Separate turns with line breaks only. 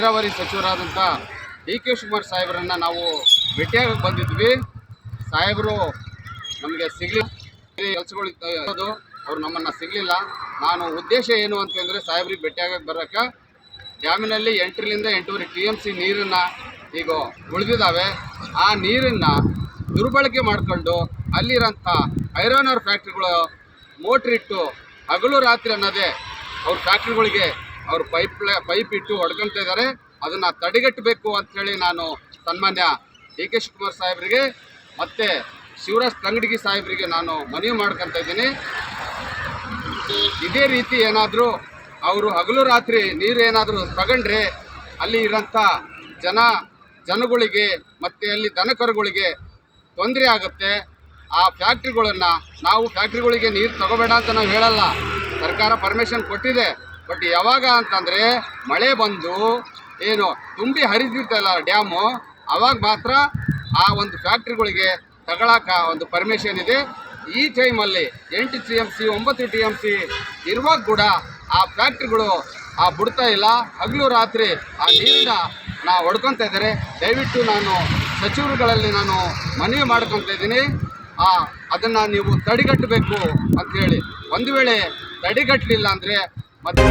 ನೀರಾವರಿ ಸಚಿವರಾದಂಥ D K Shivakumar ಸಾಹೇಬರನ್ನು ನಾವು ಭೇಟಿಯಾಗಿ ಬಂದಿದ್ವಿ. ಸಾಹೇಬರು ನಮಗೆ ಸಿಗಲಿ ಕೆಲಸಗಳು ಇರೋದು, ಅವರು ನಮ್ಮನ್ನು ಸಿಗಲಿಲ್ಲ. ನಾನು ಉದ್ದೇಶ ಏನು ಅಂತಂದರೆ ಸಾಹೇಬ್ರಿಗೆ ಭೇಟಿಯಾಗಿ ಬರೋಕ್ಕೆ ಡ್ಯಾಮಿನಲ್ಲಿ 8ರಿಂದ 8.5 TMC ನೀರನ್ನು ಈಗ ಉಳಿದಿದ್ದಾವೆ. ಆ ನೀರನ್ನು ದುರ್ಬಳಕೆ ಮಾಡಿಕೊಂಡು ಅಲ್ಲಿರೋಂಥ ಐರನ್ ಅವರ್ ಫ್ಯಾಕ್ಟ್ರಿಗಳು ಮೋಟ್ರಿಟ್ಟು ಹಗಲು ರಾತ್ರಿ ಅನ್ನೋದೇ ಅವ್ರ ಫ್ಯಾಕ್ಟ್ರಿಗಳಿಗೆ ಅವರು ಪೈಪ್ ಇಟ್ಟು ಹೊಡ್ಕೊಳ್ತಾ ಇದ್ದಾರೆ. ಅದನ್ನು ತಡೆಗಟ್ಟಬೇಕು ಅಂಥೇಳಿ ನಾನು ಸನ್ಮಾನ್ಯ ಡಿ ಕೆ ಶಿವಕುಮಾರ್ ಸಾಹೇಬರಿಗೆ ಮತ್ತು ಶಿವರಾಜ್ ತಂಗಡಗಿ ಸಾಹೇಬರಿಗೆ ನಾನು ಮನವಿ ಮಾಡ್ಕೊತಾ ಇದ್ದೀನಿ. ಇದೇ ರೀತಿ ಏನಾದರೂ ಅವರು ಹಗಲು ರಾತ್ರಿ ನೀರು ಏನಾದರೂ ತಗೊಂಡ್ರೆ ಅಲ್ಲಿ ಇರೋಂಥ ಜನಗಳಿಗೆ ಮತ್ತು ಅಲ್ಲಿ ದನಕರುಗಳಿಗೆ ತೊಂದರೆ ಆಗುತ್ತೆ. ಆ ಫ್ಯಾಕ್ಟ್ರಿಗಳನ್ನು ನಾವು ಫ್ಯಾಕ್ಟ್ರಿಗಳಿಗೆ ನೀರು ತಗೋಬೇಡ ಅಂತ ನಾವು ಹೇಳಲ್ಲ, ಸರ್ಕಾರ ಪರ್ಮಿಷನ್ ಕೊಟ್ಟಿದೆ. ಬಟ್ ಯಾವಾಗ ಅಂತಂದರೆ ಮಳೆ ಬಂದು ಏನು ತುಂಬಿ ಹರಿದಿತ್ತಲ್ಲ ಡ್ಯಾಮು, ಆವಾಗ ಮಾತ್ರ ಆ ಒಂದು ಫ್ಯಾಕ್ಟ್ರಿಗಳಿಗೆ ತಗೊಳಕ ಒಂದು ಪರ್ಮಿಷನ್ ಇದೆ. ಈ ಟೈಮಲ್ಲಿ 8 TMC 9 TMC ಇರುವಾಗ ಕೂಡ ಆ ಫ್ಯಾಕ್ಟ್ರಿಗಳು ಬಿಡ್ತಾ ಇಲ್ಲ. ಹಗಲು ರಾತ್ರಿ ಆ ನೀರನ್ನ ಹೊಡ್ಕೊತಾ ಇದ್ದಾರೆ. ದಯವಿಟ್ಟು ನಾನು ಸಚಿವರುಗಳಲ್ಲಿ ನಾನು ಮನವಿ ಮಾಡ್ಕೊತಾ ಇದ್ದೀನಿ, ಅದನ್ನು ನೀವು ತಡೆಗಟ್ಟಬೇಕು ಅಂಥೇಳಿ. ಒಂದು ವೇಳೆ ತಡೆಗಟ್ಟಲಿಲ್ಲ ಅಂದರೆ ಮತ್ತೆ